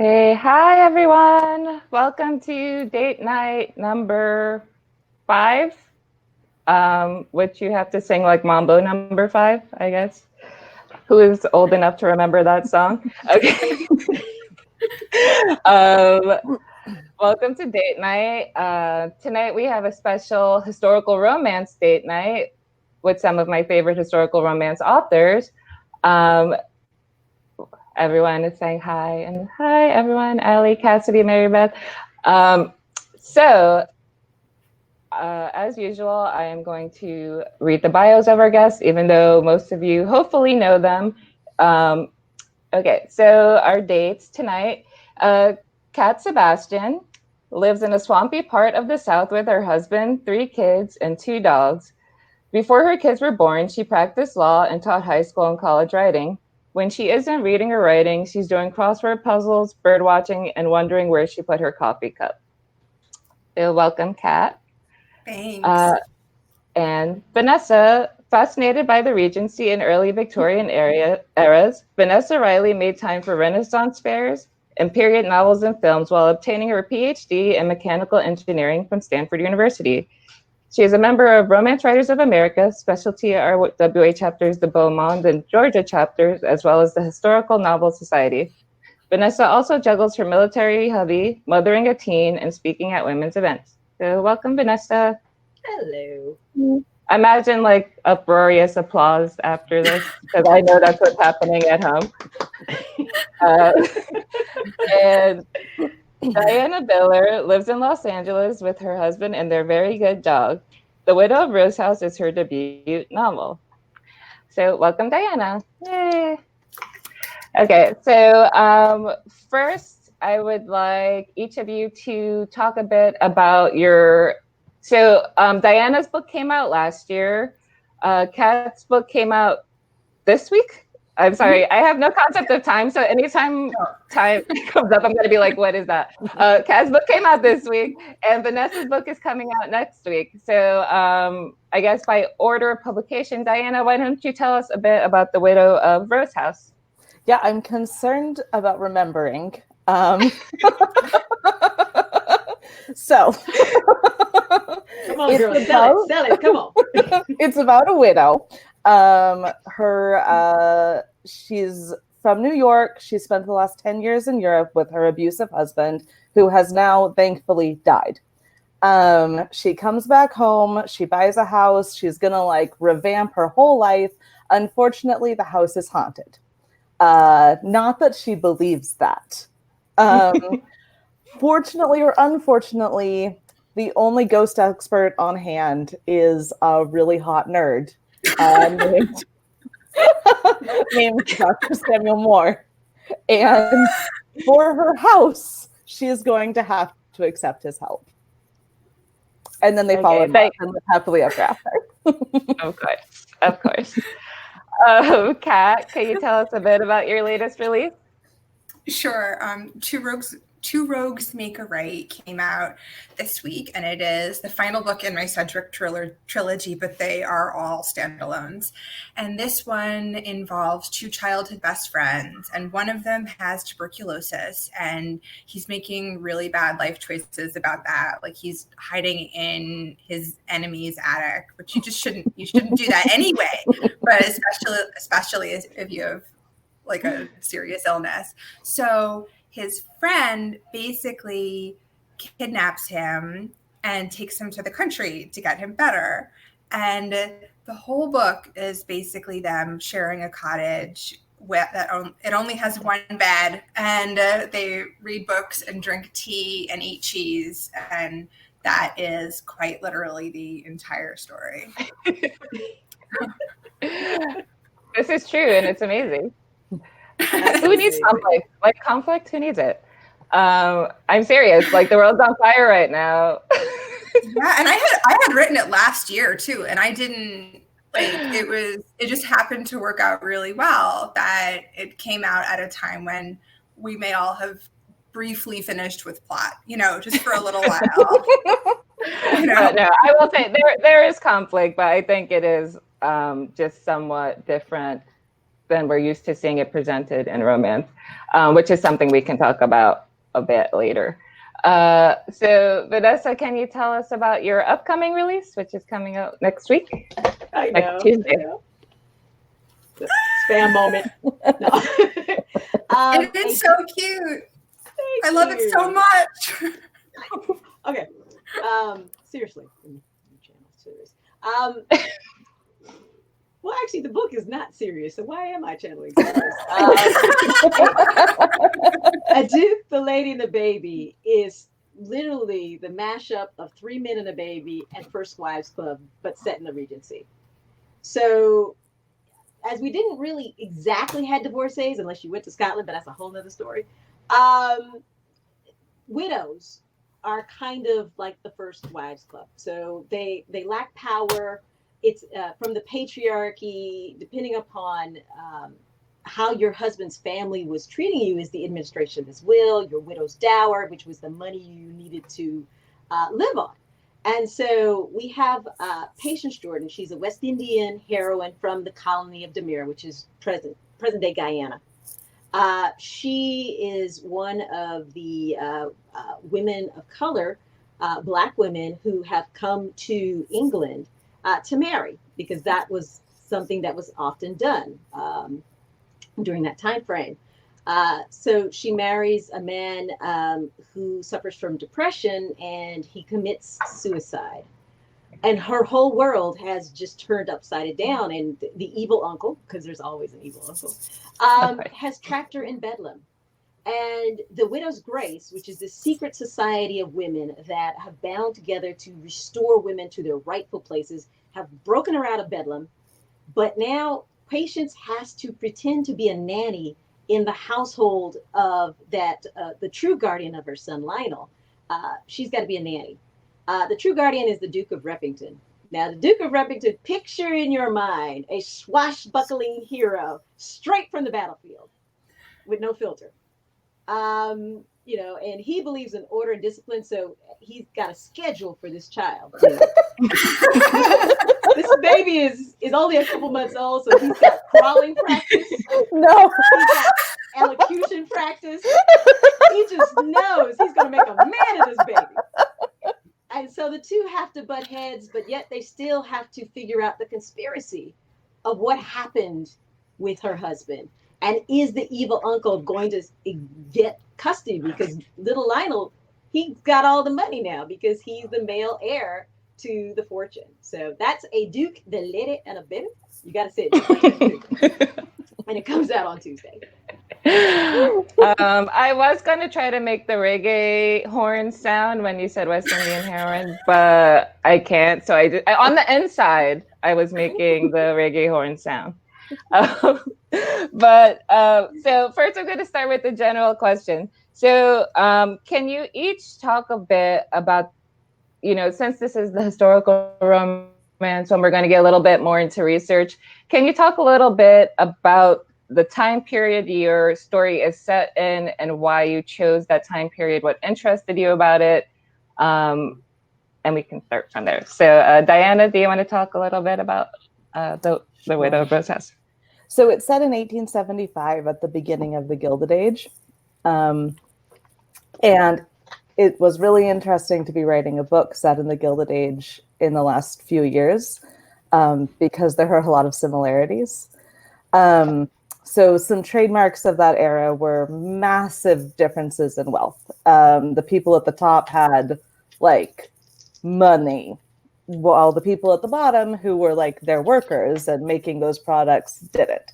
Hey, hi everyone. Welcome to date night number 5, which you have to sing like Mambo number 5, I guess. Who is old enough to remember that song? Okay. Welcome to date night. Tonight we have a special historical romance date night with some of my favorite historical romance authors. Um, Everyone is saying hi, and hi everyone, Allie, Cassidy, Mary Beth. So as usual, I am going to read the bios of our guests, even though most of you hopefully know them. Okay, so our dates tonight. Cat Sebastian lives in a swampy part of the South with her husband, 3 kids, and 2 dogs. Before her kids were born, she practiced law and taught high school and college writing. When she isn't reading or writing, she's doing crossword puzzles, bird watching, and wondering where she put her coffee cup. So welcome, Kat. Thanks. And Vanessa, fascinated by the Regency and early Victorian eras, Vanessa Riley made time for Renaissance fairs and period novels and films while obtaining her PhD in mechanical engineering from Stanford University. She is a member of Romance Writers of America, specialty RWA chapters, the Beaumont and Georgia chapters, as well as the Historical Novel Society. Vanessa also juggles her military hobby, mothering a teen, and speaking at women's events. So welcome, Vanessa. Hello. I imagine like uproarious applause after this, because I know that's what's happening at home. And Diana Biller lives in Los Angeles with her husband and their very good dog. The Widow of Rose House is her debut novel. So welcome, Diana. Yay. Okay, so first I would like each of you to talk a bit about your... So Diana's book came out last year. Kat's book came out this week. I'm sorry, I have no concept of time. So anytime time comes up, I'm going to be like, what is that? Kat's book came out this week, and Vanessa's book is coming out next week. So I guess by order of publication, Diana, why don't you tell us a bit about The Widow of Rose House? Yeah, I'm concerned about remembering. So, come on, girl, sell it, come on. It's about a widow. She's from New York. She spent the last 10 years in Europe with her abusive husband, who has now thankfully died. She comes back home. She buys a house. She's gonna revamp her whole life. Unfortunately, the house is haunted. Not that she believes that. Fortunately or unfortunately, the only ghost expert on hand is a really hot nerd named Dr. Samuel Moore. And for her house, she is going to have to accept his help. And then they fall in love and live happily ever after. Of course. Kat, can you tell us a bit about your latest release? Sure. Two Rogues Make a Right came out this week, and it is the final book in my Cedric trilogy, but they are all standalones. And this one involves 2 childhood best friends, and one of them has tuberculosis, and he's making really bad life choices about that. Like, he's hiding in his enemy's attic, which you shouldn't do that anyway, but especially if you have like a serious illness. So his friend basically kidnaps him and takes him to the country to get him better. And the whole book is basically them sharing a cottage it only has one bed, and they read books and drink tea and eat cheese. And that is quite literally the entire story. This is true, and it's amazing. Who needs conflict? Conflict? Who needs it? I'm serious. The world's on fire right now. Yeah, and I had written it last year too, and I didn't it just happened to work out really well that it came out at a time when we may all have briefly finished with plot, just for a little while. No, I will say there is conflict, but I think it is just somewhat different than we're used to seeing it presented in romance, which is something we can talk about a bit later. So Vanessa, can you tell us about your upcoming release, which is coming out next week? Next Tuesday. Spam moment. No. And it's so cute. I love it so much. Okay. Seriously. Serious. Well, actually, the book is not serious, so why am I channeling serious? A Duke, the Lady, and the Baby is literally the mashup of Three Men and a Baby and First Wives Club, but set in the Regency. So, as we didn't really exactly have divorcees, unless you went to Scotland, but that's a whole nother story. Widows are kind of like the First Wives Club. So they lack power. It's from the patriarchy, depending upon how your husband's family was treating you, is the administration of his will, your widow's dower, which was the money you needed to live on. And so we have Patience Jordan. She's a West Indian heroine from the colony of Demir, which is present-day Guyana. She is one of the women of color, Black women who have come to England to marry, because that was something that was often done during that time frame. So she marries a man who suffers from depression, and he commits suicide. And her whole world has just turned upside down. And the evil uncle, because there's always an evil uncle, has trapped her in Bedlam. And the Widow's Grace, which is the secret society of women that have bound together to restore women to their rightful places, have broken her out of Bedlam. But now Patience has to pretend to be a nanny in the household of that the true guardian of her son, Lionel. She's got to be a nanny. The true guardian is the Duke of Reppington. Now, the Duke of Reppington, picture in your mind a swashbuckling hero straight from the battlefield with no filter. You know, and he believes in order and discipline, so he's got a schedule for this child. You know? This baby is only a couple months old, so he's got crawling practice. No. He's got elocution practice. He just knows he's going to make a man of this baby. And so the two have to butt heads, but yet they still have to figure out the conspiracy of what happened with her husband. And is the evil uncle going to get custody? Because little Lionel, he's got all the money now because he's the male heir to the fortune. So that's A Duke, the Lady, and a Baby. You got to say it. And it comes out on Tuesday. I was going to try to make the reggae horn sound when you said West Indian heroine, but I can't. So on the inside, I was making the reggae horn sound. But so first I'm going to start with the general question. So can you each talk a bit about, you know, since this is the historical romance and we're going to get a little bit more into research, can you talk a little bit about the time period your story is set in and why you chose that time period, what interested you about it? And we can start from there. So Diana, do you want to talk a little bit about the Widow of Rose House? So it's set in 1875 at the beginning of the Gilded Age. And it was really interesting to be writing a book set in the Gilded Age in the last few years because there are a lot of similarities. So some trademarks of that era were massive differences in wealth. The people at the top had like money, while the people at the bottom who were like their workers and making those products didn't.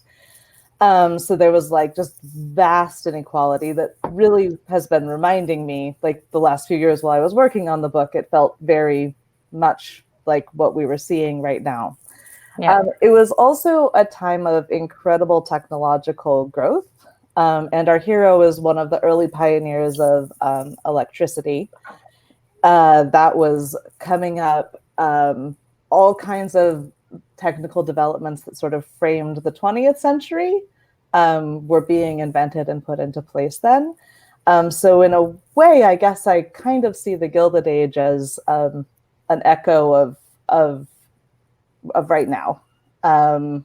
So there was like just vast inequality that really has been reminding me, like the last few years while I was working on the book, it felt very much like what we were seeing right now. Yeah. It was also a time of incredible technological growth. And our hero is one of the early pioneers of electricity that was coming up. All kinds of technical developments that sort of framed the 20th century were being invented and put into place then. So in a way, I guess I kind of see the Gilded Age as an echo of right now. And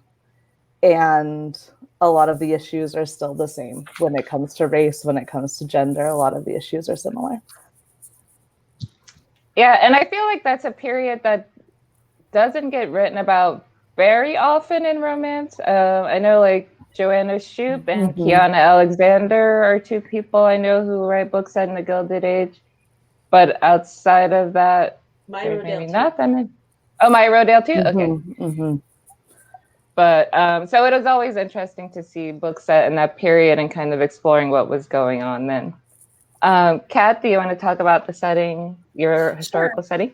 a lot of the issues are still the same. When it comes to race, when it comes to gender, a lot of the issues are similar. Yeah, and I feel like that's a period that doesn't get written about very often in romance. I know like Joanna Shoup and Kiana Alexander are two people I know who write books set in the Gilded Age. But outside of that, Maya there's Rodale maybe too. not that many. Oh, Maya Rodale too? Okay. But so it was always interesting to see books set in that period and kind of exploring what was going on then. Kat, do you want to talk about the setting, your historical setting?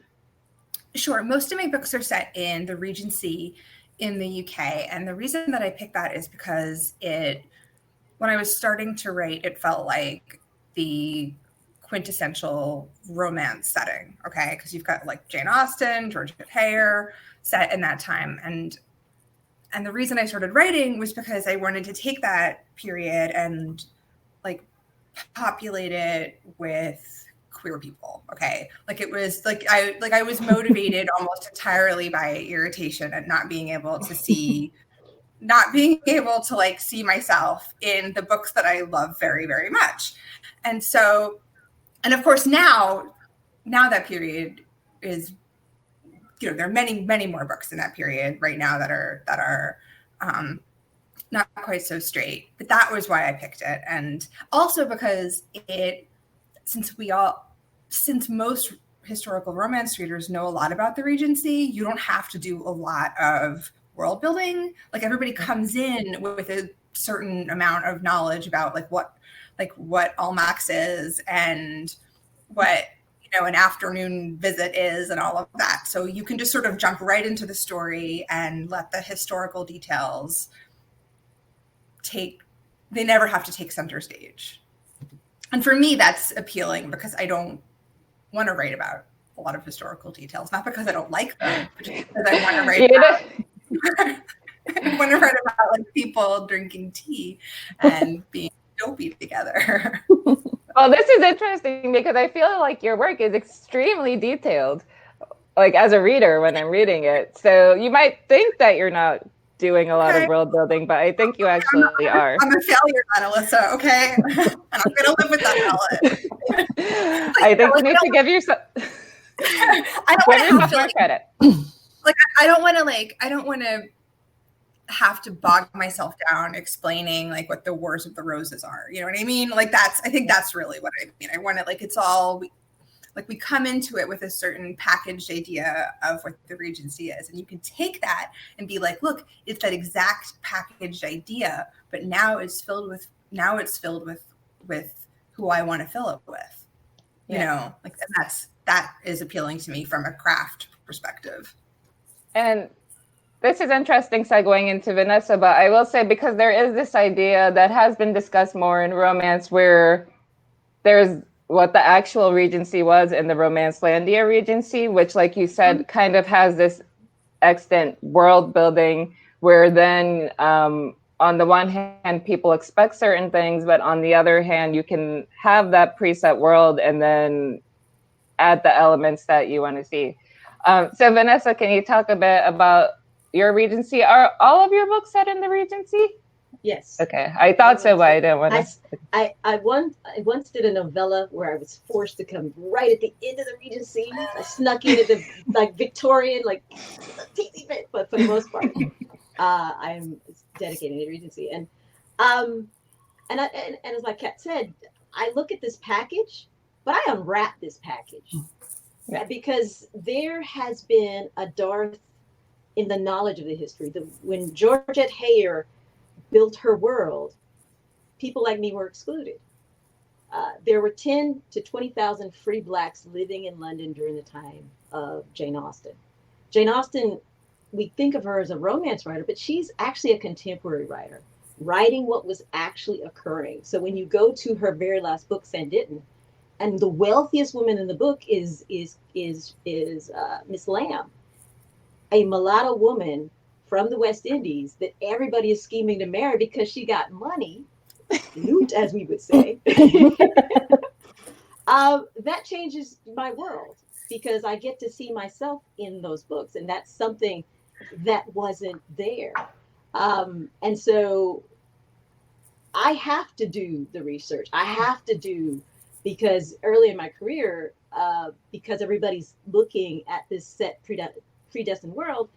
Sure. Most of my books are set in the Regency in the UK. And the reason that I picked that is because when I was starting to write, it felt like the quintessential romance setting. Okay. Because you've got like Jane Austen, Georgette Heyer set in that time. And the reason I started writing was because I wanted to take that period and like populate it with queer people. Okay. Like it was like I was motivated almost entirely by irritation at not being able to see like see myself in the books that I love very, very much. And so, and of course now that period is, you know, there are many, many more books in that period right now that are not quite so straight, but that was why I picked it. And also because since most historical romance readers know a lot about the Regency, you don't have to do a lot of world building. Like everybody comes in with a certain amount of knowledge about what Almax is and what, you know, an afternoon visit is and all of that. So you can just sort of jump right into the story and let the historical details they never have to take center stage. And for me, that's appealing because I don't want to write about a lot of historical details, not because I don't like them, but just because I want to write about like people drinking tea and being dopey together. Well, this is interesting because I feel like your work is extremely detailed, like as a reader when I'm reading it. So you might think that you're not doing a lot of world building, but I think you actually are. I'm a failure, Alyssa, okay? And I'm going to live with that knowledge. I think you need to give yourself more credit. Like, I don't want to have to bog myself down explaining like what the Wars of the Roses are. You know what I mean? Like I think that's really what I mean. I want it like it's all we come into it with a certain packaged idea of what the Regency is. And you can take that and be like, look, it's that exact packaged idea, but now it's filled with who I want to fill it with. You know, like that is appealing to me from a craft perspective. And this is interesting segueing into Vanessa, but I will say, because there is this idea that has been discussed more in romance where there's what the actual Regency was in the Romancelandia Regency, which, like you said, kind of has this extant world building where then on the one hand, people expect certain things, but on the other hand, you can have that preset world and then add the elements that you want to see. So Vanessa, can you talk a bit about your Regency? Are all of your books set in the Regency? Yes. Okay, I thought so, but I didn't want to. I once did a novella where I was forced to come right at the end of the Regency. I snuck into the like Victorian, like teeny bit, but for the most part, I'm dedicating to the Regency. And as my cat said, I look at this package, but I unwrap this package because there has been a dearth in the knowledge of the history. When Georgette Heyer built her world, people like me were excluded. There were 10 to 20,000 free blacks living in London during the time of Jane Austen. Jane Austen, we think of her as a romance writer, but she's actually a contemporary writer, writing what was actually occurring. So when you go to her very last book, Sanditon, and the wealthiest woman in the book is Miss Lamb, a mulatto woman from the West Indies that everybody is scheming to marry because she got money, loot, as we would say. That changes my world because I get to see myself in those books, and that's something that wasn't there. And so I have to do the research. I have to do, because early in my career, because everybody's looking at this set predestined world,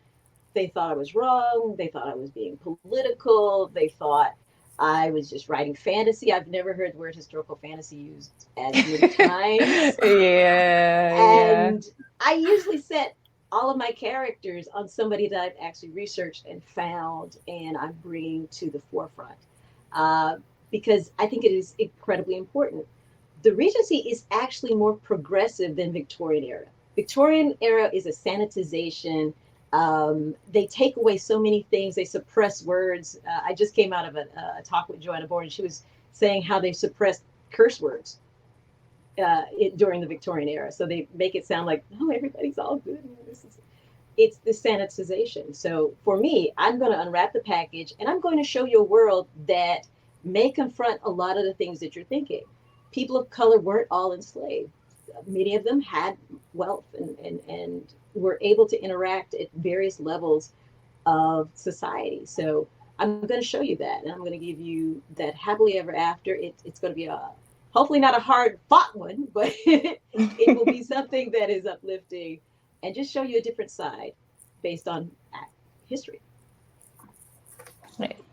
they thought I was wrong. They thought I was being political. They thought I was just writing fantasy. I've never heard the word historical fantasy used as many times. And I usually set all of my characters on somebody that I've actually researched and found, and I'm bringing to the forefront, because I think it is incredibly important. The Regency is actually more progressive than Victorian era. Victorian era is a sanitization. They take away so many things. They suppress words. I just came out of a talk with Joanna Bourne, and she was saying how they suppressed curse words during the Victorian era. So they make it sound like, oh, everybody's all good. It's the sanitization. So for me, I'm going to unwrap the package, and I'm going to show you a world that may confront a lot of the things that you're thinking. People of color weren't all enslaved. Many of them had wealth and were able to interact at various levels of society. So I'm going to show you that, and I'm going to give you that happily ever after. It's going to be hopefully not a hard fought one, but it will be something that is uplifting and just show you a different side based on history.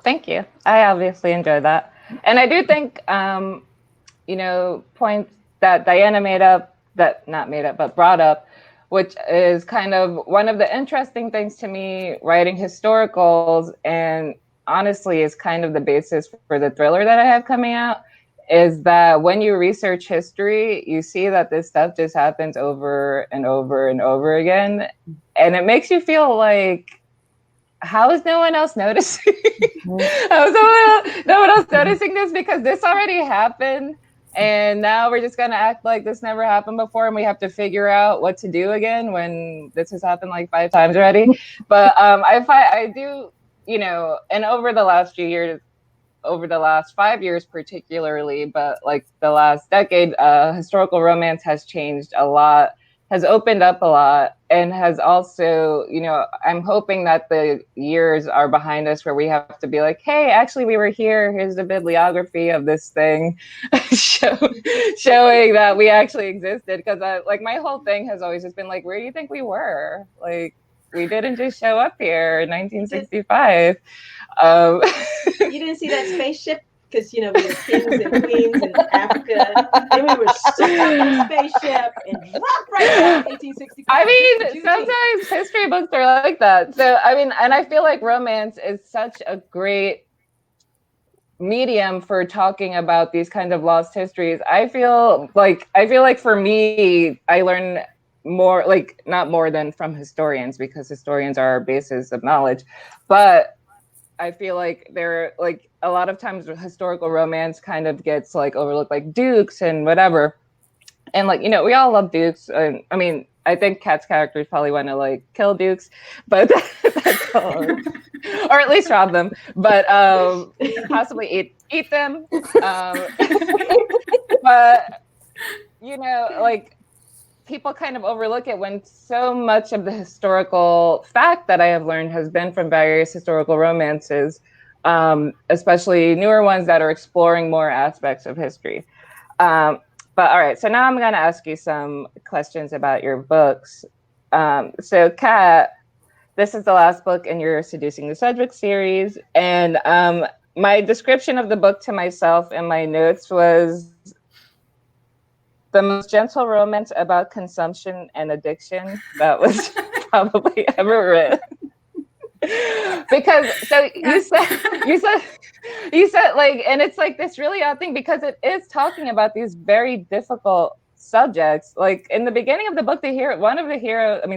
Thank you. I obviously enjoyed that. And I do think, points that Diana brought up, which is kind of one of the interesting things to me writing historicals, and honestly is kind of the basis for the thriller that I have coming out, is that when you research history, you see that this stuff just happens over and over and over again. And it makes you feel like, how is no one else noticing? How is no one else noticing this? Because this already happened. And now we're just going to act like this never happened before, and we have to figure out what to do again when this has happened like 5 times already. But I do, and over the last few years, over the last 5 years particularly, but like the last decade, historical romance has changed a lot, has opened up a lot, and has also, I'm hoping that the years are behind us where we have to be like, hey, actually we were here, here's the bibliography of this thing, showing that we actually existed. Because my whole thing has always just been like, where do you think we were? Like, we didn't just show up here in 1965. You didn't see that spaceship? Because, we were kings and queens in Africa. Then we were sucked up in a spaceship and dropped right down in 1865. I mean, sometimes history books are like that. So, and I feel like romance is such a great medium for talking about these kind of lost histories. I feel like for me, I learn more, like not more than from historians, because historians are our basis of knowledge, but I feel like there, like a lot of times historical romance kind of gets like overlooked, like dukes and whatever. And like, we all love dukes. And I think Cat's characters probably want to like kill dukes, but that's all, or at least rob them, but possibly eat them. But like, people kind of overlook it when so much of the historical fact that I have learned has been from various historical romances, especially newer ones that are exploring more aspects of history. But all right, so now I'm going to ask you some questions about your books. So Cat, this is the last book in your Seducing the Sedgwick series. And my description of the book to myself in my notes was the most gentle romance about consumption and addiction that was probably ever written. Because so you said like, and it's like this really odd thing, because it is talking about these very difficult subjects. Like in the beginning of the book,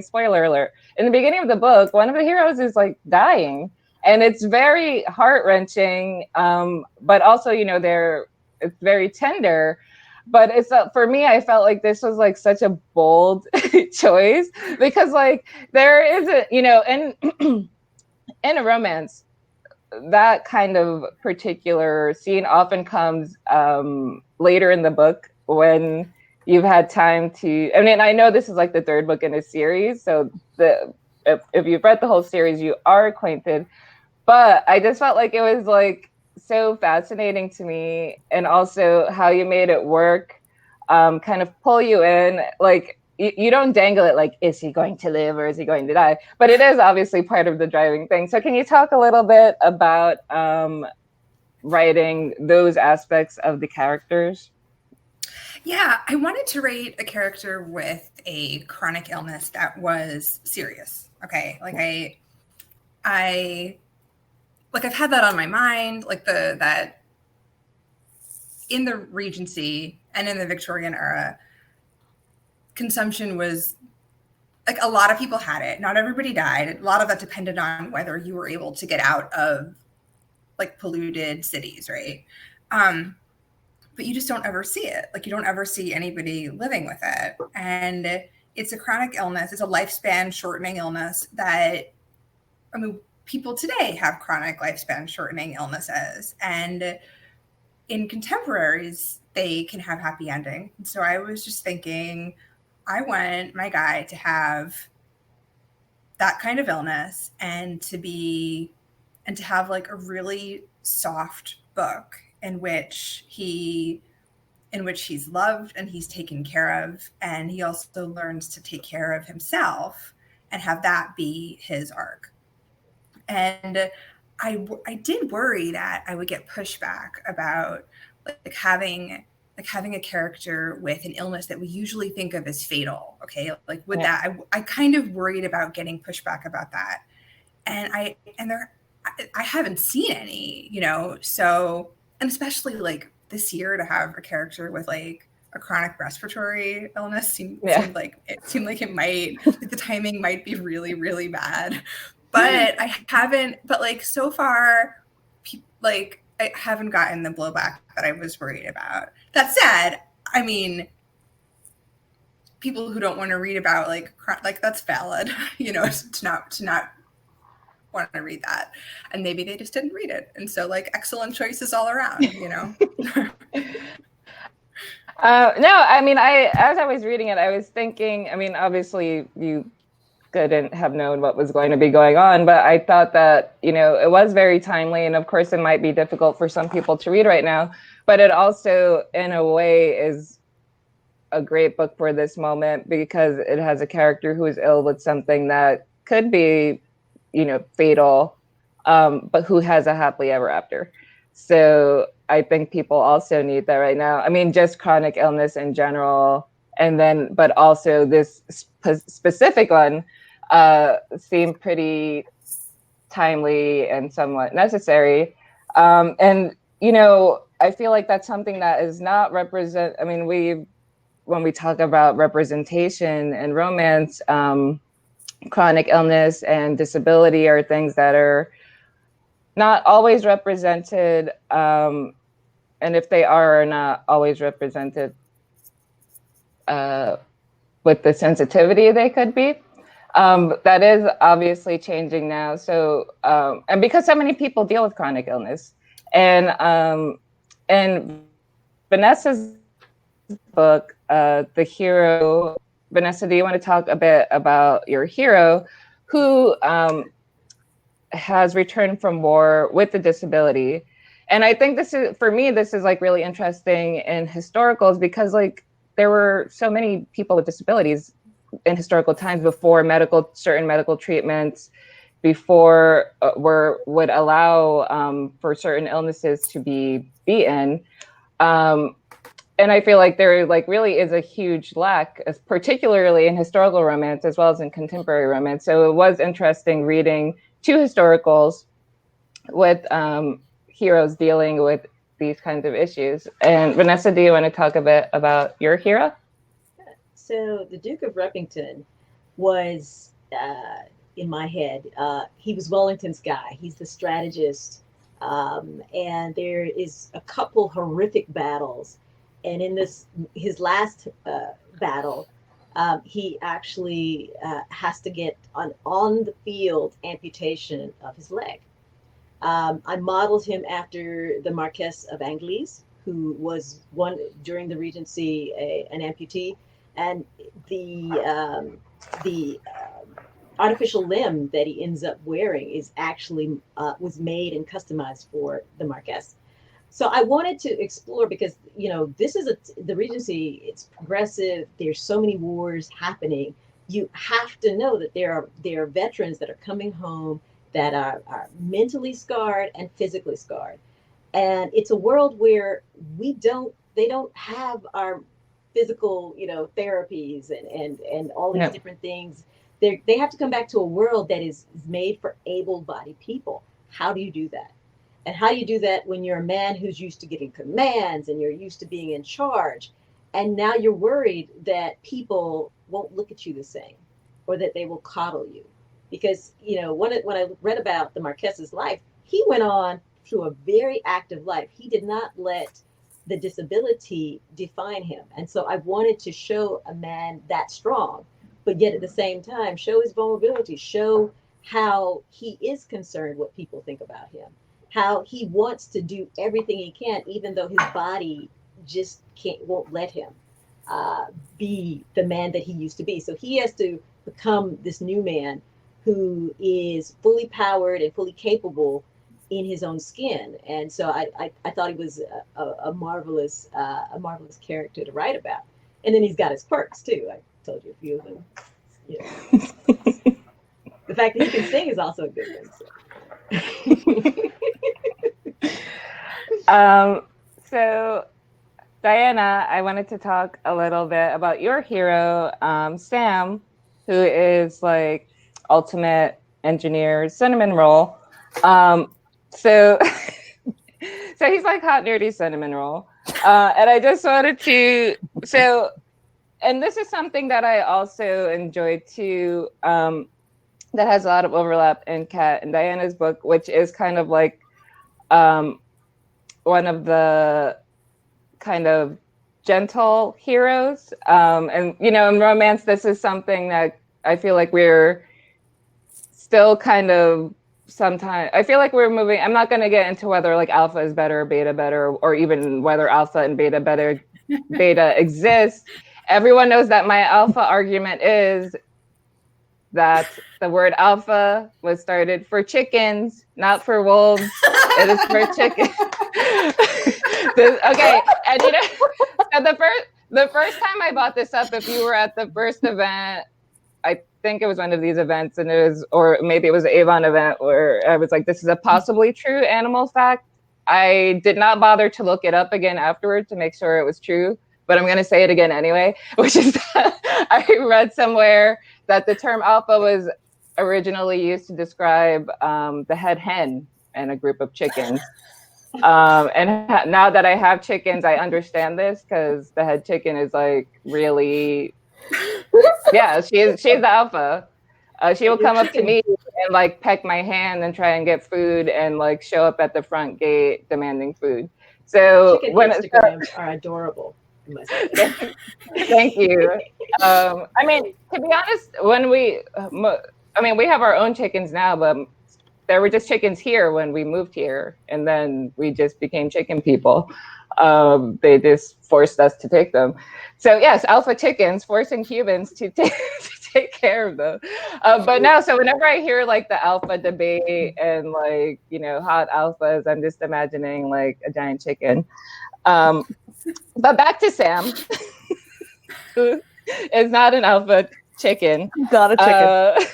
spoiler alert, in the beginning of the book, one of the heroes is like dying, and it's very heart-wrenching, but also it's very tender. But it's for me, I felt like this was like such a bold choice, because like there isn't, in a romance, that kind of particular scene often comes later in the book, when you've had time to, I know this is like the 3rd book in a series, so if you've read the whole series, you are acquainted. But I just felt like it was like so fascinating to me, and also how you made it work, kind of pull you in. Like you don't dangle it like, is he going to live or is he going to die? But it is obviously part of the driving thing. So can you talk a little bit about writing those aspects of the characters? Yeah, I wanted to write a character with a chronic illness that was serious. Okay, like I've had that on my mind, like that in the Regency and in the Victorian era, consumption was like a lot of people had it. Not everybody died. A lot of that depended on whether you were able to get out of like polluted cities, right? But you just don't ever see it. Like you don't ever see anybody living with it. And it's a chronic illness. It's a lifespan shortening illness that, I mean, people today have chronic lifespan shortening illnesses. And in contemporaries, they can have happy ending. And so I was just thinking, I want my guy to have that kind of illness and to have like a really soft book in which he's loved and he's taken care of, and he also learns to take care of himself and have that be his arc. And I did worry that I would get pushback about like having a character with an illness that we usually think of as fatal. Okay, like with that, I kind of worried about getting pushback about that, and I haven't seen any, you know. So, and especially like this year to have a character with like a chronic respiratory illness seemed like it might, like the timing might be really, really bad. But I haven't, but like so far, like I haven't gotten the blowback that I was worried about. That said, I mean, people who don't want to read about like that's valid, you know, to not want to read that, and maybe they just didn't read it, and so like excellent choices all around, you know. No, I mean, as I was reading it, I was thinking, I mean, obviously you couldn't have known what was going to be going on, but I thought that, you know, it was very timely, and of course it might be difficult for some people to read right now, but it also in a way is a great book for this moment because it has a character who is ill with something that could be, you know, fatal, but who has a happily ever after. So I think people also need that right now. I mean, just chronic illness in general, and then, but also this specific one seemed pretty timely and somewhat necessary. And, you know, I feel like that's something that is not I mean, when we talk about representation and romance, chronic illness and disability are things that are not always represented, and if they are not always represented with the sensitivity they could be. That is obviously changing now. So, and because so many people deal with chronic illness, and Vanessa's book, The Hero. Vanessa, do you want to talk a bit about your hero, who has returned from war with a disability? And I think this is, for me, this is like really interesting in historicals because like there were so many people with disabilities in historical times before certain medical treatments, before would allow for certain illnesses to be beaten. And I feel like there like really is a huge lack, particularly in historical romance as well as in contemporary romance. So it was interesting reading two historicals with heroes dealing with these kinds of issues. And Vanessa, do you want to talk a bit about your hero? So the Duke of Reppington was, in my head, he was Wellington's guy. He's the strategist. And there is a couple horrific battles. And in his last battle, he actually has to get on the field amputation of his leg. I modeled him after the Marquess of Anglès, who was during the Regency an amputee, and the artificial limb that he ends up wearing is actually was made and customized for the Marquess. So I wanted to explore because this is the Regency. It's progressive. There's so many wars happening. You have to know that there are veterans that are coming home that are mentally scarred and physically scarred, and it's a world where they don't have our physical therapies and all these different things. They have to come back to a world that is made for able-bodied people. How do you do that? And how do you do that when you're a man who's used to giving commands and you're used to being in charge? And now you're worried that people won't look at you the same or that they will coddle you. Because, when I read about the Marquess's life, he went on through a very active life. He did not let the disability define him. And so I wanted to show a man that strong, but yet at the same time, show his vulnerability, show how he is concerned what people think about him, how he wants to do everything he can, even though his body just won't let him be the man that he used to be. So he has to become this new man who is fully powered and fully capable in his own skin. And so I thought he was a marvelous character to write about. And then he's got his quirks too. I told you a few of them. The fact that he can sing is also a good one. So Diana, I wanted to talk a little bit about your hero, Sam, who is like ultimate engineer, cinnamon roll. So he's like hot, nerdy cinnamon roll. And I just wanted to, and this is something that I also enjoyed too, that has a lot of overlap in Kat and Diana's book, which is kind of like one of the kind of gentle heroes. And, in romance, this is something that I feel like we're still kind of sometimes, I feel like we're moving, I'm not going to get into whether like alpha is better or beta better, or even whether alpha and beta exists. Everyone knows that my alpha argument is that the word alpha was started for chickens, not for wolves. It is for chickens. Okay, and so the first time I brought this up, if you were at the first event, I think it was one of these events, and or maybe it was an Avon event where I was like, this is a possibly true animal fact. I did not bother to look it up again afterward to make sure it was true, but I'm going to say it again anyway, which is that I read somewhere that the term alpha was originally used to describe the head hen and a group of chickens. And now that I have chickens, I understand this, because the head chicken is like really, she's the alpha. She will come up to me and like peck my hand and try and get food and like show up at the front gate demanding food. So chicken Instagrams are adorable. Thank you. I mean, to be honest, we have our own chickens now, but there were just chickens here when we moved here, and then we just became chicken people. They just forced us to take them. So yes, alpha chickens forcing humans to take care of them. But now, so whenever I hear like the alpha debate and like, hot alphas, I'm just imagining like a giant chicken. But back to Sam, who is not an alpha chicken. Not a chicken.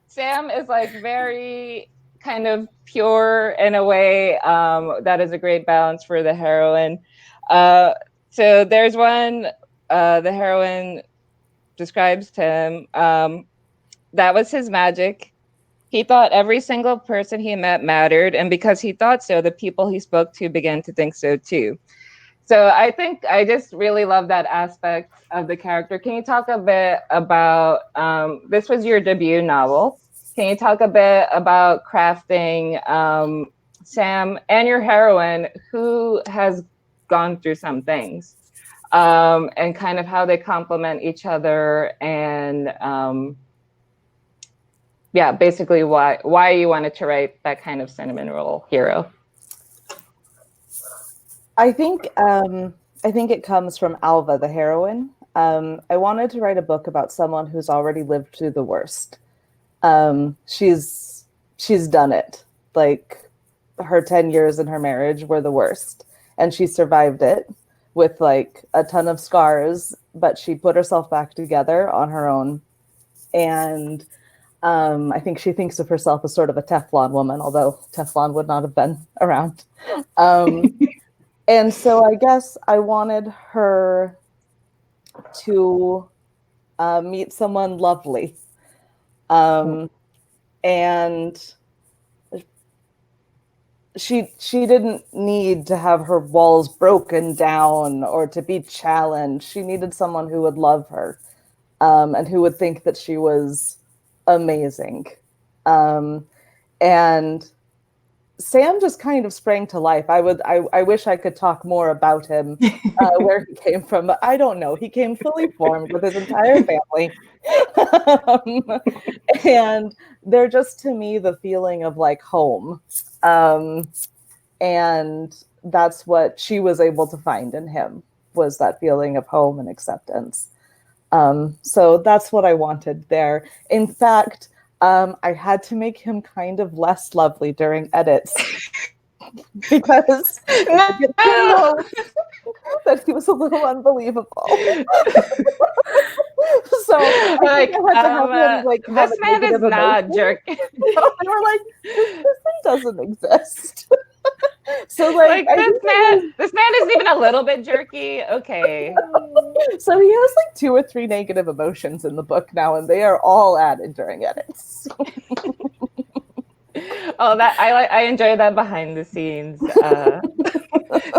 Sam is like very kind of pure in a way that is a great balance for the heroine. So there's one, the heroine describes to him, that was his magic. He thought every single person he met mattered, and because he thought so, the people he spoke to began to think so too. So I think I just really love that aspect of the character. Can you talk a bit about, this was your debut novel. Can you talk a bit about crafting Sam and your heroine, who has gone through some things, and kind of how they complement each other, and basically why you wanted to write that kind of cinnamon roll hero? I think it comes from Alva, the heroine. I wanted to write a book about someone who's already lived through the worst. She's done it. Like, her 10 years in her marriage were the worst, and she survived it with like a ton of scars, but she put herself back together on her own. And I think she thinks of herself as sort of a Teflon woman, although Teflon would not have been around. And so I guess I wanted her to meet someone lovely. And she didn't need to have her walls broken down or to be challenged. She needed someone who would love her, and who would think that she was amazing. And Sam just kind of sprang to life. I wish I could talk more about him, where he came from, but I don't know. He came fully formed with his entire family. And they're just, to me, the feeling of like home. And that's what she was able to find in him, was that feeling of home and acceptance. So that's what I wanted there. In fact, I had to make him kind of less lovely during edits because that he was a little unbelievable. So I had to have him like this man is not jerk. And we're like, this thing doesn't exist. So like this man isn't even a little bit jerky. Okay. So he has like 2 or 3 negative emotions in the book now, and they are all added during edits. Oh, that I enjoy that behind the scenes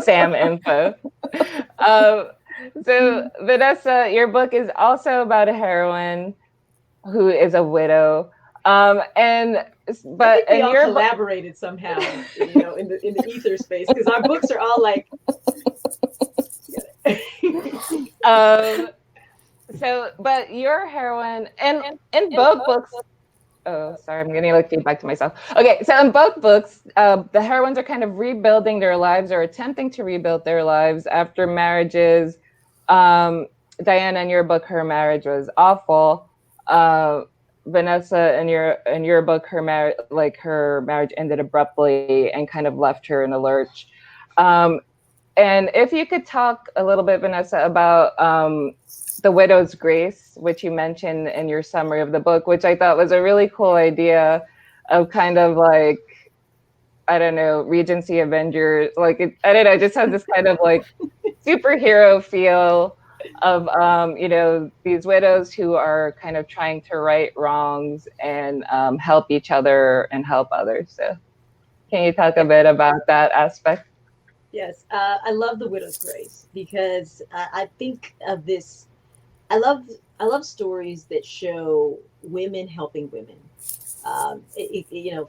Sam info. So Vanessa, your book is also about a heroine who is a widow. But we all collaborated somehow, in the ether space, because our books are all like. But your heroine, and in both books. Oh, sorry, I'm getting like feedback to myself. Okay, so in both books, the heroines are kind of rebuilding their lives or attempting to rebuild their lives after marriages. Diana, in your book, her marriage was awful. Vanessa, in your book, her marriage ended abruptly and kind of left her in a lurch. And if you could talk a little bit, Vanessa, about the widow's grace, which you mentioned in your summary of the book, which I thought was a really cool idea of kind of like, I don't know, Regency Avengers. Like, I don't know, it just has this kind of like superhero feel of, these widows who are kind of trying to right wrongs and help each other and help others. So can you talk a bit about that aspect? Yes, I love the widow's grace because I think of this. I love stories that show women helping women.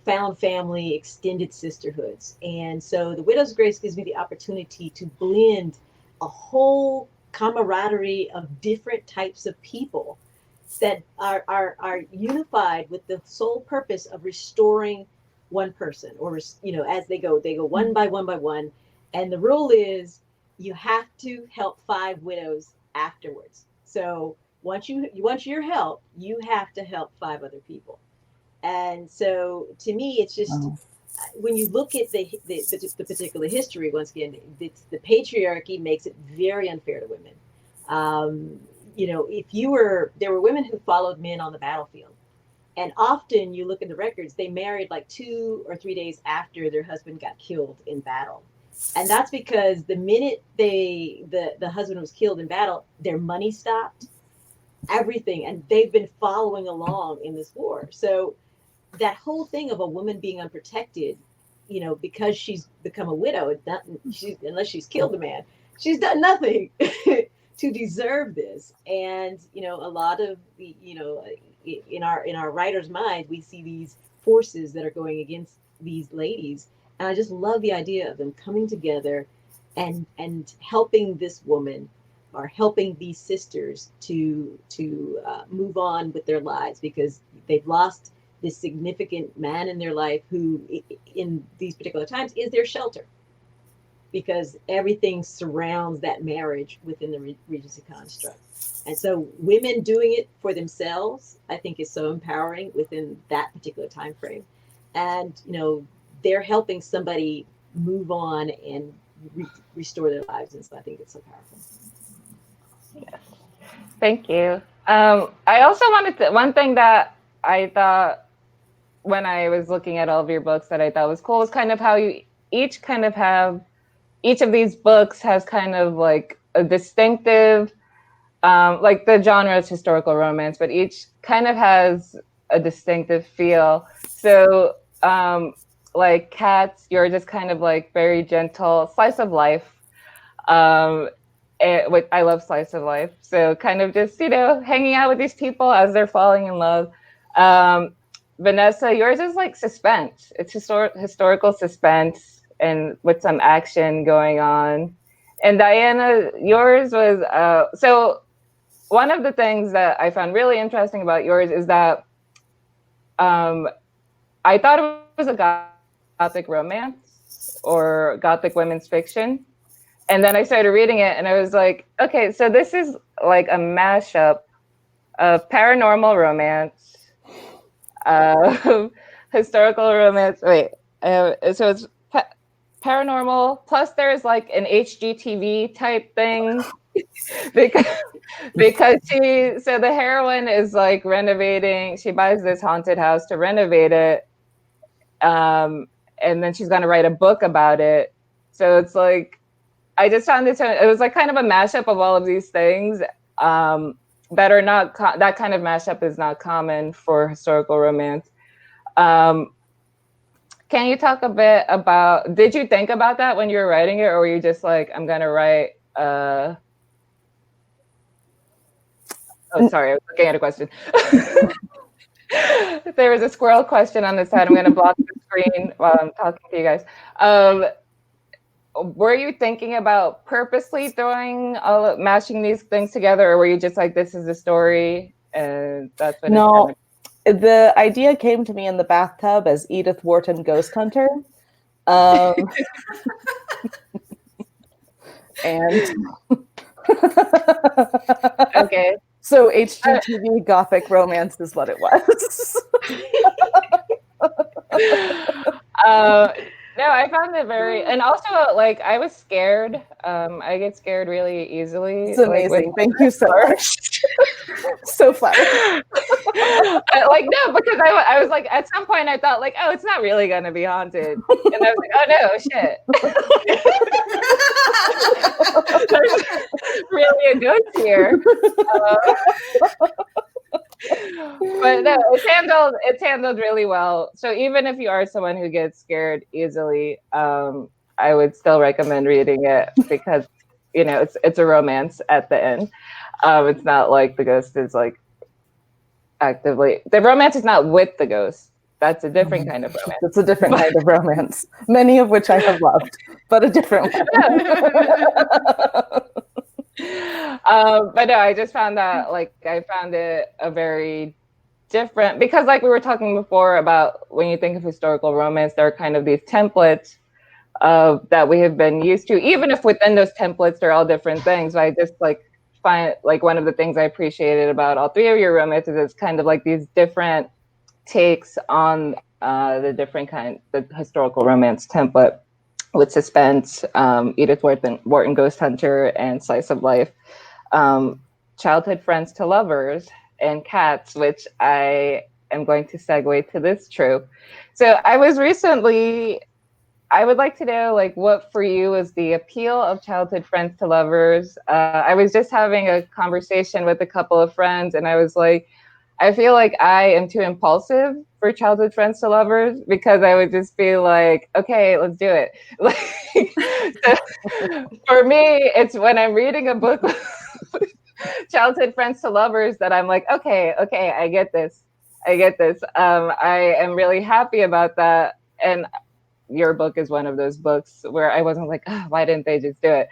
Found family, extended sisterhoods, and so the widow's grace gives me the opportunity to blend a whole camaraderie of different types of people that are unified with the sole purpose of restoring one person, or as they go one by one. And the rule is you have to help 5 widows afterwards. So once you're helped, you have to help 5 other people. And so to me, it's just when you look at the particular history, once again, the patriarchy makes it very unfair to women. There were women who followed men on the battlefield. And often you look at the records, they married like 2 or 3 days after their husband got killed in battle. And that's because the minute the husband was killed in battle, their money stopped, everything. And they've been following along in this war. So that whole thing of a woman being unprotected, because she's become a widow, unless she's killed a man, she's done nothing to deserve this. And, a lot of, in our writer's mind, we see these forces that are going against these ladies. And I just love the idea of them coming together and helping this woman, or helping these sisters to move on with their lives, because they've lost this significant man in their life who, in these particular times, is their shelter. because everything surrounds that marriage within the Regency construct. And so women doing it for themselves, I think, is so empowering within that particular time frame. And, they're helping somebody move on and restore their lives. And so I think it's so powerful. Yes. Thank you. I also wanted to, one thing that I thought when I was looking at all of your books that I thought was cool was kind of how you each of these books has kind of like a distinctive, like the genre is historical romance, but each kind of has a distinctive feel. So like Cats, you're just kind of like very gentle, slice of life. I love slice of life. So kind of just, hanging out with these people as they're falling in love. Vanessa, yours is like suspense. It's historical suspense and with some action going on. And Diana, yours was, so one of the things that I found really interesting about yours is that I thought it was a Gothic romance or Gothic women's fiction. And then I started reading it and I was like, okay, so this is like a mashup of paranormal romance, historical romance. So it's paranormal, plus there's like an HGTV type thing because so the heroine is like renovating, she buys this haunted house to renovate it. And then she's going to write a book about it. So it's like, I just found it was like kind of a mashup of all of these things that are not, that kind of mashup is not common for historical romance. Can you talk a bit about, did you think about that when you were writing it, or were you just like, I'm going to write, oh, sorry, I was looking at a question. There was a squirrel question on the side. I'm going to block the screen while I'm talking to you guys. Were you thinking about purposely mashing these things together, or were you just like, this is the story and that's what No, it's the idea came to me in the bathtub as Edith Wharton Ghost Hunter. And okay. So HGTV Gothic romance is what it was. No, I found it very, and also like I was scared. I get scared really easily. It's amazing. Thank you so much. So flattering. Like no, because I was like at some point I thought like, oh, it's not really gonna be haunted, and I was like, oh no, shit. There's really a ghost here. But no, it's handled really well. So even if you are someone who gets scared easily, I would still recommend reading it because it's a romance at the end. It's not like the ghost is like actively, the romance is not with the ghost. That's a different kind of romance. It's a different kind of romance, many of which I have loved, but a different one. But no, I just found that I found it a very different, because like we were talking before about when you think of historical romance, there are kind of these templates that we have been used to, even if within those templates they're all different things. I just find one of the things I appreciated about all three of your romances is kind of like these different takes on the historical romance template, with suspense, Edith Wharton Ghost Hunter, and slice of life, childhood friends to lovers, and Cats, which I am going to segue to this trope. So I would like to know what for you is the appeal of childhood friends to lovers. I was just having a conversation with a couple of friends, and I was like, I feel like I am too impulsive for childhood friends to lovers, because I would just be like, okay, let's do it. So for me, it's when I'm reading a book childhood friends to lovers that I'm like, okay, I get this. I am really happy about that. And your book is one of those books where I wasn't like, oh, why didn't they just do it?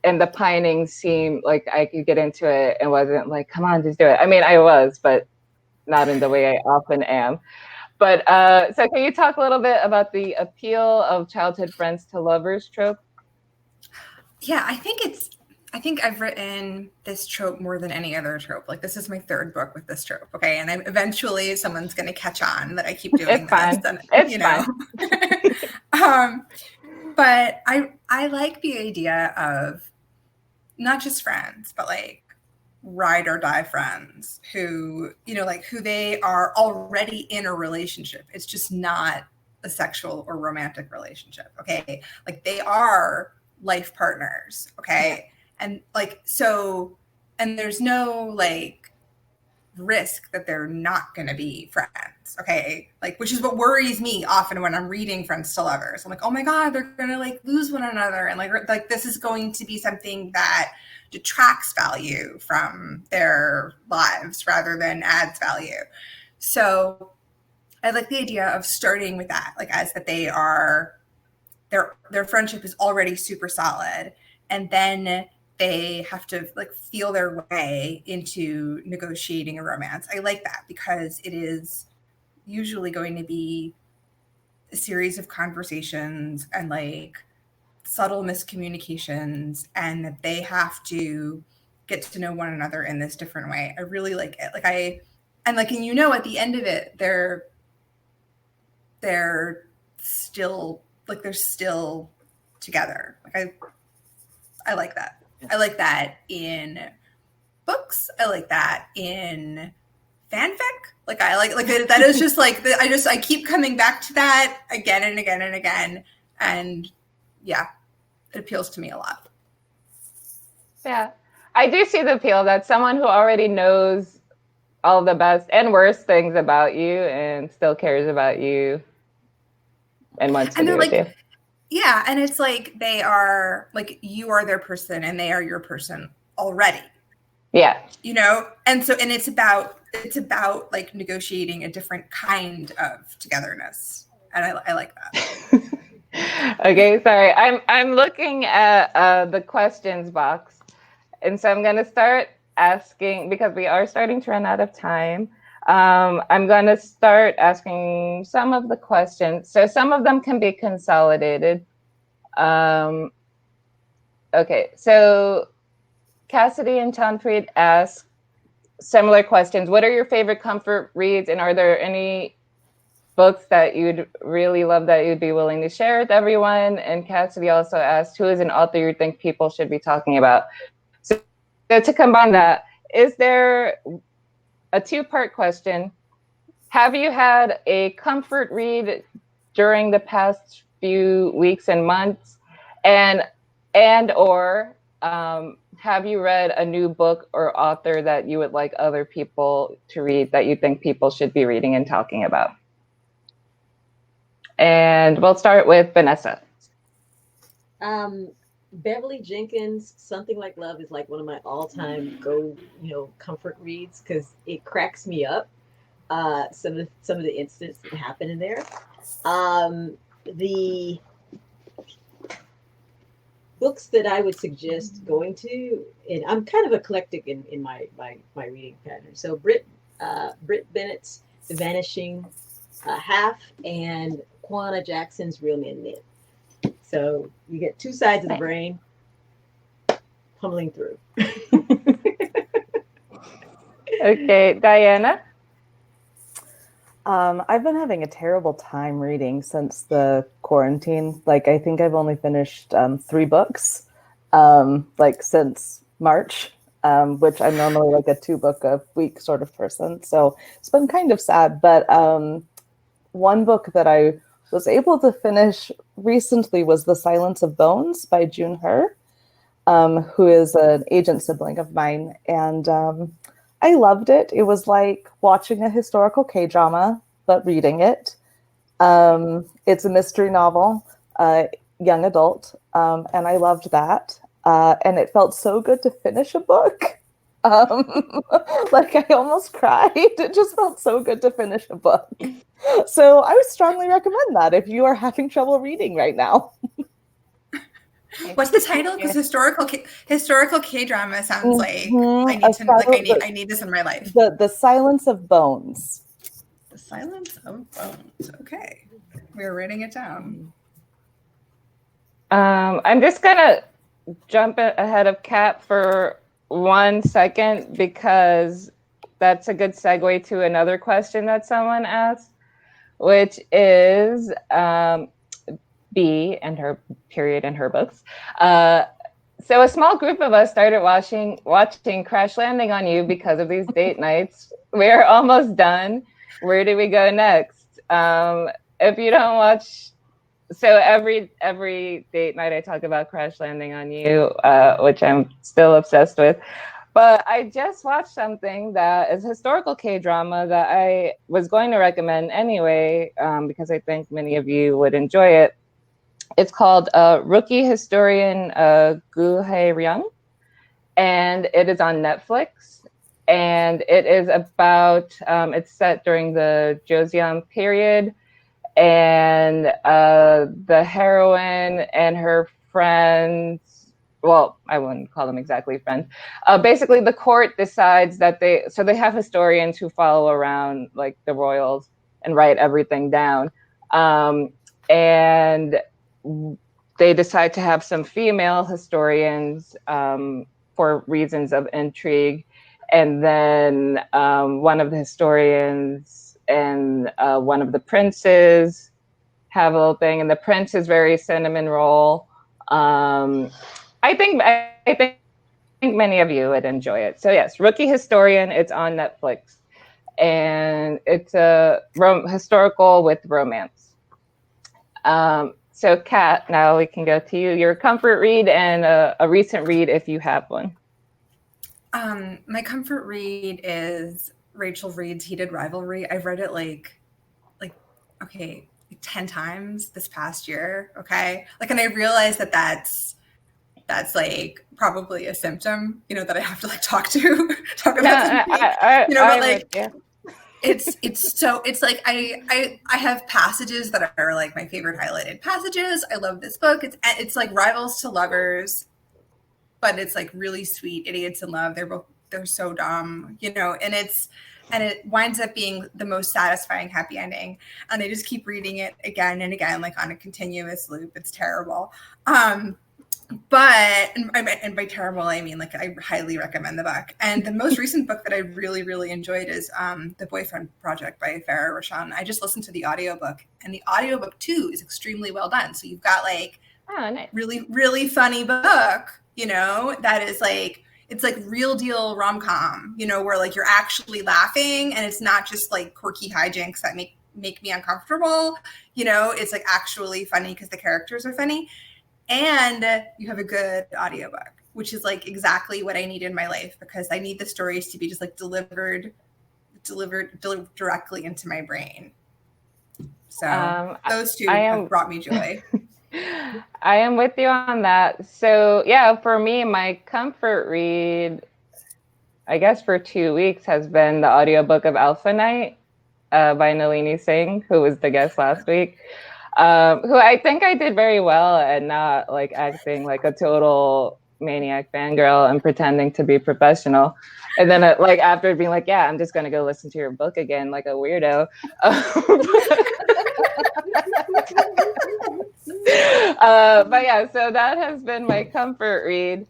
And the pining seemed like I could get into it and wasn't like, come on, just do it. I mean, I was, but not in the way I often am. But so can you talk a little bit about the appeal of childhood friends to lovers trope? Yeah, I think I've written this trope more than any other trope. Like, this is my third book with this trope. Okay. And eventually someone's going to catch on that I keep doing It's fine. this. And, It's fine. But I like the idea of not just friends, but like ride or die friends who, like who they are already in a relationship. It's just not a sexual or romantic relationship. Okay. Like, they are life partners. Okay. And like, so, and there's no like risk that they're not going to be friends. Okay. Like, which is what worries me often when I'm reading friends to lovers. I'm like, oh my God, they're going to like lose one another. And like this is going to be something that detracts value from their lives rather than adds value. So I like the idea of starting with that, like as that they are, their friendship is already super solid. And then they have to like feel their way into negotiating a romance. I like that because it is usually going to be a series of conversations and like subtle miscommunications, and that they have to get to know one another in this different way. I really like it. Like and at the end of it, they're still like, they're still together. Like I like that. I like that in books. I like that in fanfic. Like I like that is just like I keep coming back to that again and again and again. And yeah, it appeals to me a lot. Yeah. I do see the appeal that someone who already knows all the best and worst things about you and still cares about you and wants to be with you. Yeah, and it's like they are like, you are their person and they are your person already. Yeah. And so, and it's about like negotiating a different kind of togetherness. And I like that. Okay, sorry. I'm looking at the questions box. And so I'm going to start asking, because we are starting to run out of time. I'm going to start asking some of the questions. So some of them can be consolidated. Okay, so Cassidy and Tanpreet ask similar questions. What are your favorite comfort reads? And are there any books that you'd really love that you'd be willing to share with everyone? And Cassidy also asked, who is an author you think people should be talking about? So to combine that, is there a two-part question? Have you had a comfort read during the past few weeks and months? And or have you read a new book or author that you would like other people to read that you think people should be reading and talking about? And we'll start with Vanessa. Beverly Jenkins' Something Like Love is like one of my all-time comfort reads because it cracks me up. Some of the incidents that happen in there. The books that I would suggest going to, and I'm kind of eclectic in my reading pattern. So Britt Bennett's The Vanishing Half and Kwana Jackson's Real Men Knit. So you get two sides of the brain pummeling through. Okay, Diana? I've been having a terrible time reading since the quarantine. Like, I think I've only finished 3 books, since March, which I'm normally like a 2-book-a-week sort of person. So it's been kind of sad. But one book that I was able to finish recently was The Silence of Bones by Herr, who is an agent sibling of mine. And I loved it. It was like watching a historical K-drama, but reading it. It's a mystery novel, young adult, and I loved that. And it felt so good to finish a book. Like, I almost cried. It just felt so good to finish a book. So I would strongly recommend that if you are having trouble reading right now. What's the title? Because historical K-drama sounds like I need this in my life. The Silence of Bones. The Silence of Bones. Okay. We're writing it down. I'm just gonna jump ahead of Cat for 1 second because that's a good segue to another question that someone asked, which is B and her period and her books. So a small group of us started watching Crash Landing on You because of these date nights. We're almost done. Where do we go next? If you don't watch, so every date night I talk about Crash Landing on You, which I'm still obsessed with. But I just watched something that is historical K-drama that I was going to recommend anyway, because I think many of you would enjoy it. It's called Rookie Historian Gu Hae Ryung, and it is on Netflix. And it is about, it's set during the Joseon period, and the heroine and her friends, well, I wouldn't call them exactly friends. Basically, the court decides that they have historians who follow around like the royals and write everything down. And they decide to have some female historians for reasons of intrigue. And then one of the historians and one of the princes have a little thing, and the prince is very cinnamon roll. I think many of you would enjoy it. So yes, Rookie Historian. It's on Netflix, and it's a historical with romance. So Kat, now we can go to you. Your comfort read and a recent read if you have one. My comfort read is Rachel Reed's Heated Rivalry. I've read it like 10 times this past year. Okay. And I realized that that's like probably a symptom, that I have to talk about. It's like I have passages that are like my favorite highlighted passages. I love this book. It's like rivals to lovers, but it's like really sweet idiots in love. They're so dumb, and it winds up being the most satisfying happy ending. And I just keep reading it again and again, like on a continuous loop. It's terrible. But by terrible, I mean I highly recommend the book. And the most recent book that I really, really enjoyed is The Boyfriend Project by Farah Rashaan. I just listened to the audiobook, and the audiobook too is extremely well done. So you've got nice. really, really funny book, that is it's like real deal rom-com, where you're actually laughing, and it's not just quirky hijinks that make me uncomfortable. It's actually funny because the characters are funny. And you have a good audiobook, which is exactly what I need in my life, because I need the stories to be just delivered directly into my brain. So those two have brought me joy. I am with you on that. So yeah, for me, my comfort read, I guess for 2 weeks, has been the audiobook of Alpha Night by Nalini Singh, who was the guest last week. Who I think I did very well at not acting like a total maniac fangirl and pretending to be professional. And then after being yeah, I'm just going to go listen to your book again like a weirdo. But yeah, so that has been my comfort read.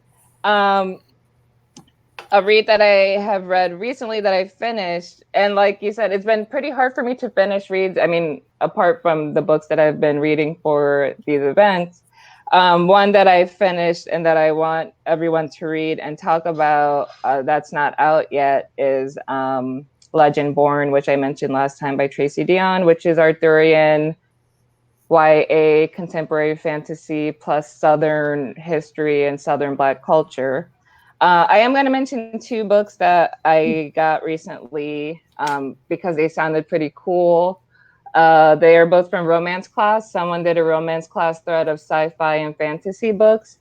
A read that I have read recently that I finished, and like you said, it's been pretty hard for me to finish reads. I mean, apart from the books that I've been reading for these events, one that I finished and that I want everyone to read and talk about that's not out yet is Legend Born, which I mentioned last time by Tracy Dion, which is Arthurian YA contemporary fantasy plus Southern history and Southern Black culture. I am going to mention 2 books that I got recently because they sounded pretty cool. They are both from romance class. Someone did a romance class thread of sci-fi and fantasy books.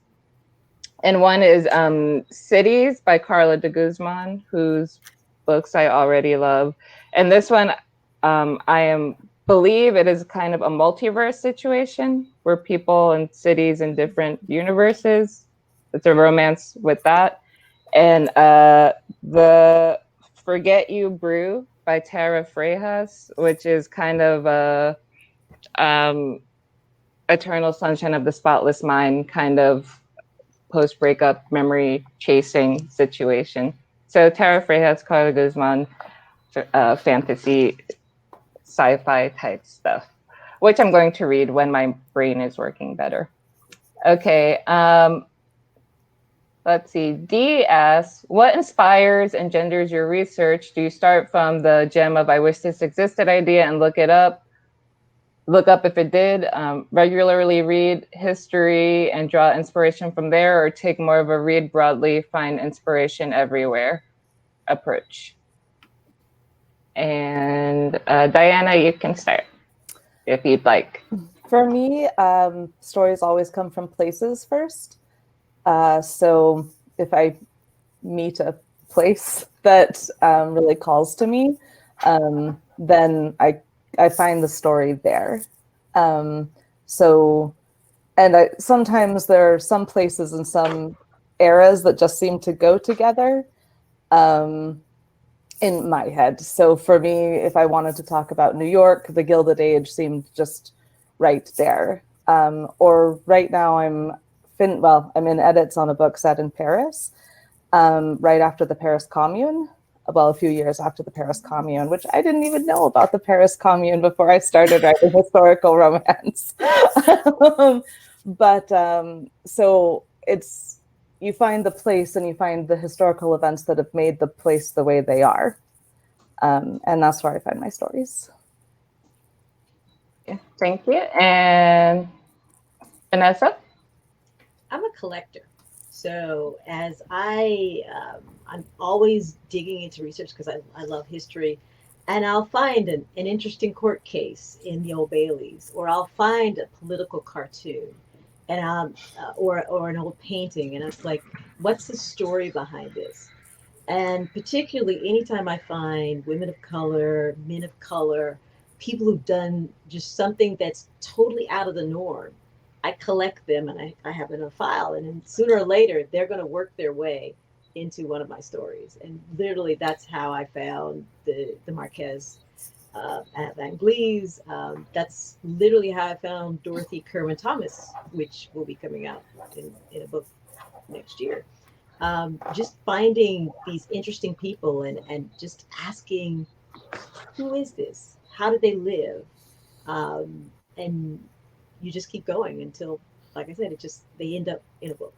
And one is Cities by Carla de Guzman, whose books I already love. And this one, I believe it is kind of a multiverse situation where people and cities in different universes. It's a romance with that. And the Forget You Brew by Tara Freitas, which is kind of a Eternal Sunshine of the Spotless Mind kind of post-breakup memory chasing situation. So Tara Freitas, Carla Guzman, fantasy, sci-fi type stuff, which I'm going to read when my brain is working better. Okay. Let's see. Dee asks, what inspires and genders your research? Do you start from the gem of I wish this existed idea and look up if it did, regularly read history and draw inspiration from there, or take more of a read broadly, find inspiration everywhere approach? And Diana, you can start if you'd like. For me, stories always come from places first. So if I meet a place that really calls to me, then I find the story there. Sometimes there are some places and some eras that just seem to go together in my head. So for me, if I wanted to talk about New York, the Gilded Age seemed just right there. Or right now I'm in edits on a book set in Paris, right after the Paris Commune. Well, a few years after the Paris Commune, which I didn't even know about the Paris Commune before I started writing historical romance. So you find the place and you find the historical events that have made the place the way they are. And that's where I find my stories. Yeah, thank you. And Vanessa? I'm a collector. So as I'm always digging into research because I love history, and I'll find an interesting court case in the Old Baileys, or I'll find a political cartoon, and or an old painting, and it's like, what's the story behind this? And particularly anytime I find women of color, men of color, people who've done just something that's totally out of the norm, I collect them and I have them in a file, and then sooner or later they're going to work their way into one of my stories. And literally that's how I found the Marquez at Van Glee's. That's literally how I found Dorothy Kerwin Thomas, which will be coming out in a book next year. Just finding these interesting people and just asking, who is this? How did they live? And you just keep going until, like I said, they end up in a book.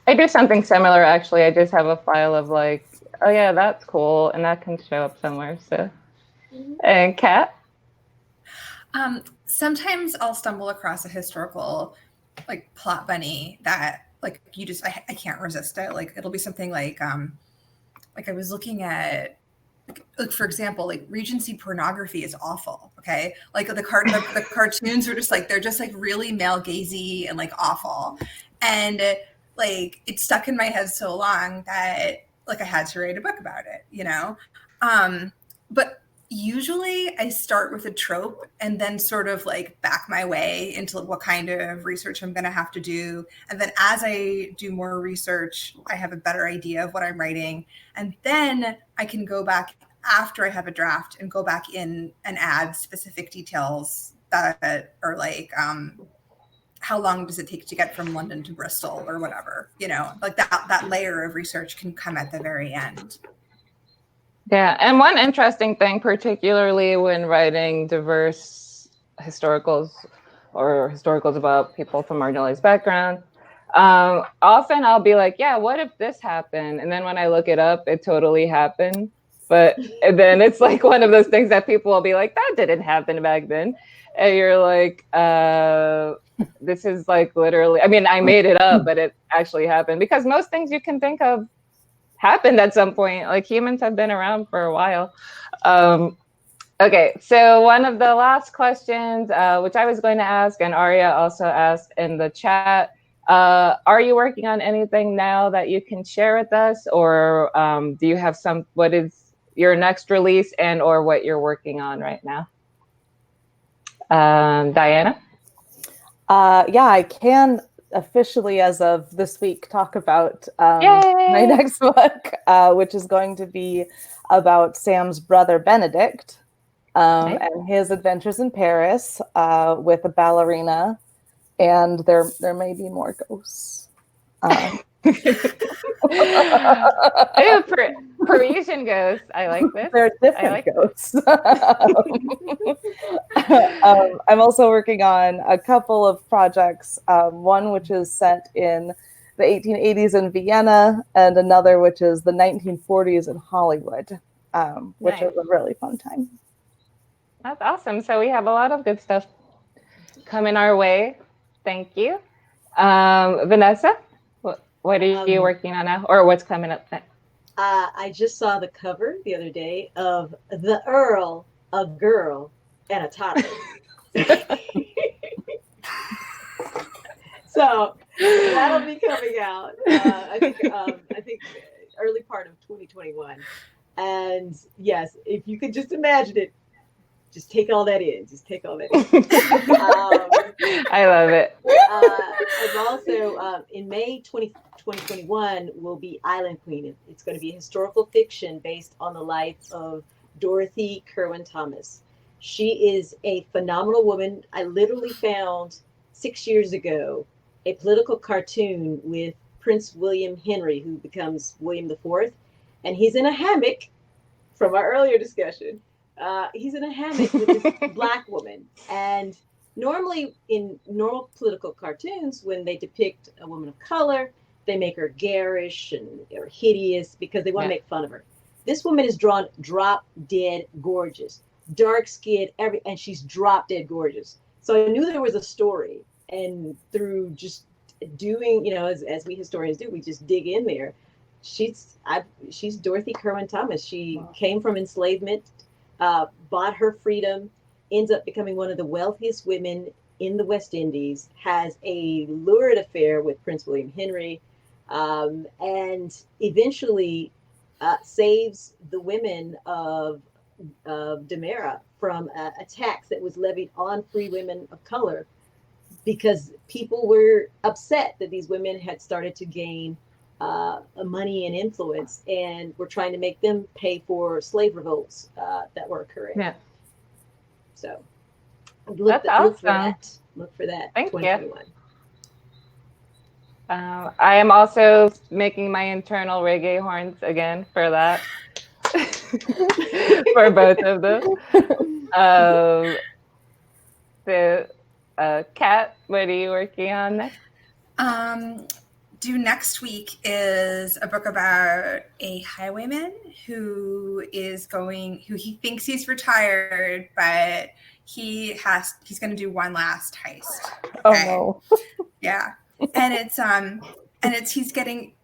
I do something similar, actually. I just have a file of like, oh yeah, that's cool, and that can show up somewhere. So, and Kat? Sometimes I'll stumble across a historical like plot bunny that like I can't resist it. Like it'll be something like I was looking at, like for example, like Regency pornography is awful. Okay, like the cartoons are just like, they're just like really male gazy and like awful, and like it stuck in my head so long that like I had to write a book about it, you know. But usually I start with a trope and then sort of like back my way into what kind of research I'm going to have to do. And then as I do more research, I have a better idea of what I'm writing. And then I can go back after I have a draft and go back in and add specific details that are like, how long does it take to get from London to Bristol or whatever, you know, like that layer of research can come at the very end. Yeah, and one interesting thing, particularly when writing diverse historicals or historicals about people from marginalized backgrounds, often I'll be like, yeah, what if this happened? And then when I look it up, it totally happened. But then it's like one of those things that people will be like, that didn't happen back then. And you're like, this is like literally, I mean, I made it up, but it actually happened, because most things you can think of happened at some point. Like humans have been around for a while. Okay, so one of the last questions, which I was going to ask, and Aria also asked in the chat, are you working on anything now that you can share with us, or do you have what is your next release and or what you're working on right now? Diana? Yeah, I can officially, as of this week, talk about Yay! my next book, which is going to be about Sam's brother Benedict Nice. and his adventures in Paris with a ballerina, and there may be more ghosts. Parisian ghosts. I like this. They're different ghosts. I'm also working on a couple of projects, one which is set in the 1880s in Vienna, and another which is the 1940s in Hollywood, which is a really fun time. That's awesome. So we have a lot of good stuff coming our way. Thank you. Vanessa, what are you working on now, or what's coming up next? I just saw the cover the other day of The Earl, a Girl, and a Toddler. So that'll be coming out. I think early part of 2021. And yes, if you could just imagine it, just take all that in. I love it. And also in May 2021 will be Island Queen. It's going to be a historical fiction based on the life of Dorothy Kirwan Thomas. She is a phenomenal woman. I literally found 6 years ago a political cartoon with Prince William Henry, who becomes William IV, and he's in a hammock from our earlier discussion. He's in a hammock with this Black woman. And normally in normal political cartoons, when they depict a woman of color, they make her garish or hideous because they want to make fun of her. This woman is drawn drop dead gorgeous, dark skinned, and she's drop dead gorgeous. So I knew there was a story. And through just doing, as we historians do, we just dig in there. She's Dorothy Kirwan Thomas. She came from enslavement, bought her freedom, ends up becoming one of the wealthiest women in the West Indies, has a lurid affair with Prince William Henry, and eventually saves the women of Demerara from a tax that was levied on free women of color, because people were upset that these women had started to gain money and influence, and were trying to make them pay for slave revolts that were occurring. Yeah. So That's awesome. Look for that. Thank 2021. you. I am also making my internal reggae horns again for that. For both of them. Cat, what are you working on next? Due next week is a book about a highwayman who he thinks he's retired, but he's going to do one last heist. Okay? Oh no. Yeah. And he's getting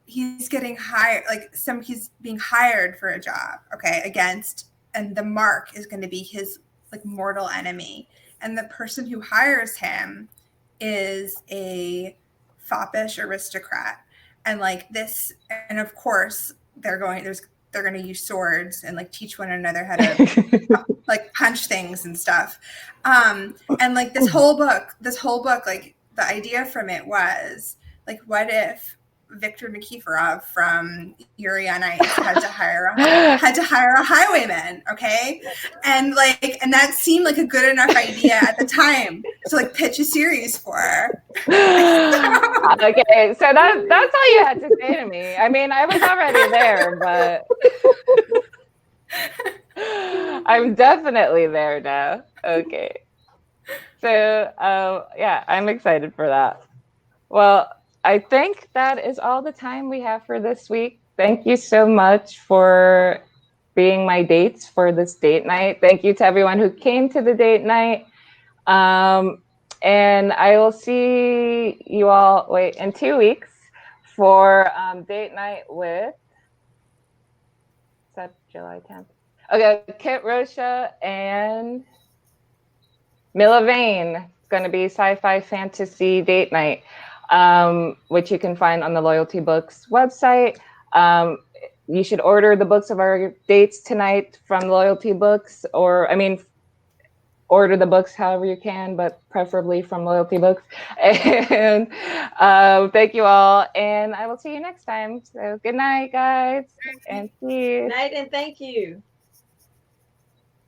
hired, he's being hired for a job, okay, and the mark is going to be his mortal enemy. And the person who hires him is a foppish aristocrat. And of course they're going to use swords and teach one another how to punch things and stuff. And this whole book, the idea from it was what if Viktor Nikiforov from Yuri on Ice had to hire a highwayman, okay? And that seemed like a good enough idea at the time to pitch a series for. Okay, so that's all you had to say to me. I mean, I was already there, but I'm definitely there now. Okay. So I'm excited for that. Well, I think that is all the time we have for this week. Thank you so much for being my dates for this date night. Thank you to everyone who came to the date night. And I will see you all in 2 weeks for date night with, is that July 10th? Okay, Kit Rocha and Mila Vane. It's going to be sci-fi fantasy date night. Which you can find on the Loyalty Books website. You should order the books of our dates tonight from Loyalty Books, order the books however you can, but preferably from Loyalty Books. And thank you all, and I will see you next time. So good night, guys, and see you. Night, and thank you.